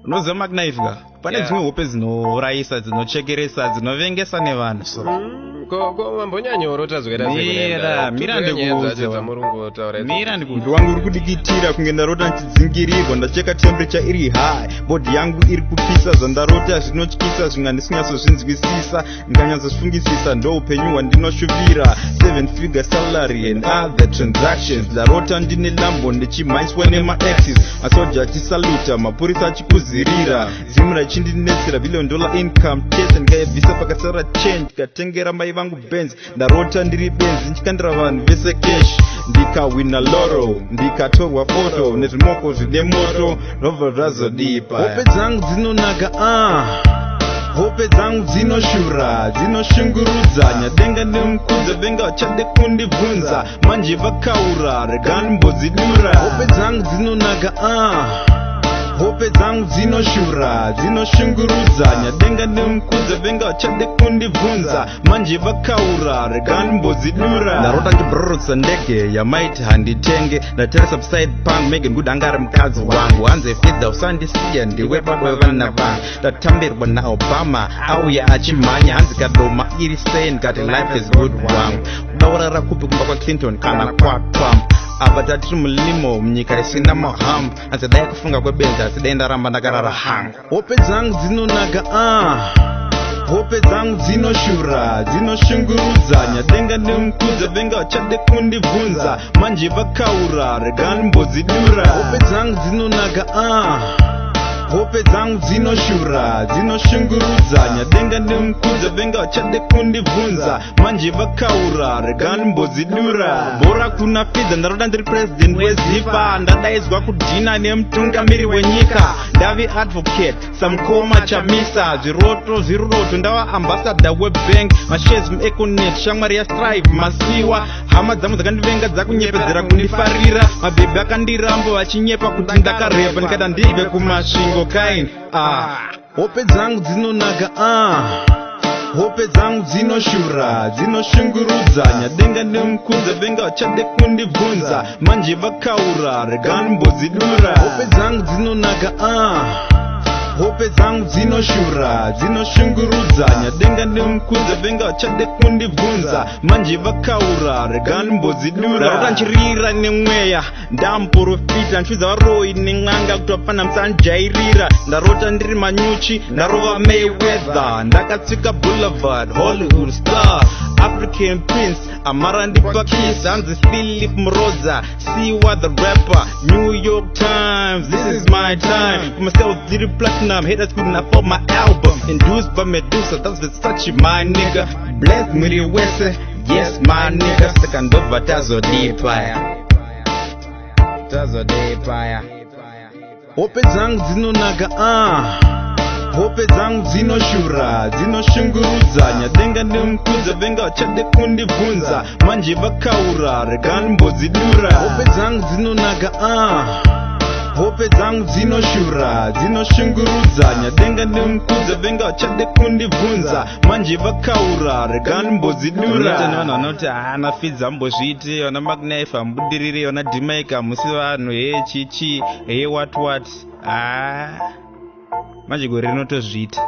unoziva maknife ka pane dzimwe hope dzinoraisa dzinochekeresa dzinovengesa nevanhu mambonyanyoro tazwera mira ndikuudze wangu uri kudikitira kunge ndarota ndichidzingirirwa ndacheka temperature iri high body yangu iri kupisa zvandarota zvinotyisa zvinga ndisinyatsozvinzwisisa ndikanyatsofungisisa ndo upenyu hwandinoshuvira 7 figure salary and other transactions ndarota ndine lambo ndichimhanyiswa nemaexis masoja achisaluta mapurisa achikuzirira zimu rachindinetsera $1 billion income tese ndikayabvisa pakasara change ndikatengera mai vangu benz ndarota ndiri benzi ndichikandira vanhu vese cash ndikawina loro ndikatorwa foto nezvimoko zvine moto robva zvazodipa hope dzangu dzinonaka hope dzangu dzinoshura dzinoshungurudza nyadenga nemukudza venga vachade kundibvunza manje vakaura regani mbodzidura hope dzangu dzinonaka hope dzangu dzinoshura dzinoshungurudza nyadenga nemukudza venga vachade kundibvunza manje vakaura regani mbodzidura ndarota ndibrorotsa ndege yamaiti handitenge ndatarisa upside pang mege nekuti anga ari mukadzi wangu hanze fedza usandisiya ndiwe baba vevana vangu ndatambirwa naobama auya achimhanya hanzi kadoma iri sane kati life is good wangu udaurara kupi kumba kwaclinton kana kwatrump apa tatiri mulimo munyika isina mahambu asi dai kufunga kwebenza asi dai ndaramba ndakarara hangu hope dzangu dzinonaka hope dzangu dzinoshura dzinoshungurudza nyadenga nemukudza venga vachade kundibvunza manje vakaura regani mbodzidura hope dzangu dzinonaka hope dzangu dzinoshura dzinoshungurudza nyadenga nemukudza venga vachade kundibvunza manje vakaura regani mbodzidura bhora kuna fidza ndaroda ndiri president wezipa ndadaizwa kudhina nemutungamiri wenyika ndavi advocate samukoma chamisa zviroto ndava ambassador webank mashares mueconet shamwari yastrive masiwa hama dzangu dzakandivenga dzakunyepedzera kundifarira mabhebhi akandirambo vachinyepa kuti ndakarepa ndikada ndive kumasvingo kaini hope dzangu dzinonaka hope dzangu dzinoshura dzinoshungurudza nyadenga nemukudza venga vachade kundibvunza manje vakaura regani mbodzidura hope dzangu dzinonaka hope dzangu dzinoshura dzinoshungurudza nyadenga nemukudza venga vachade kundibvunza manje vakaura regani mbodzidura ndarota nchirira nemweya ndamprofita nchidza varoi nen'anga kuti vapana musanjairira ndarota ndiri manyuchi ndarova Mayweather ndakatsvika boulevard Hollywood star African prince amara ndipakisa hanzi Philip Mroza siwa the rapper New York Times this is my time for myself diri platinum haters couldn't afford my album induced by Medusa that's Versace my nigga blessed mwiri wese yes my nigga sekandova tazodipaya hope dzangu dzinonaka hope dzangu dzinoshura dzinoshungurudza nyadenga nemukudza venga vachade kundibvunza manje vakaura regani mbodzidura hope dzangu dzinonaka hope dzangu dzinoshura dzinoshungurudza nyadenga nemukudza venga vachade kundibvunza manje vakaura regani mbodzidura vanhu vanoti hana fidza mbozviite vana maknife hambudirire vana dhimaika musi vanhu chichi what manje gore rinotozviita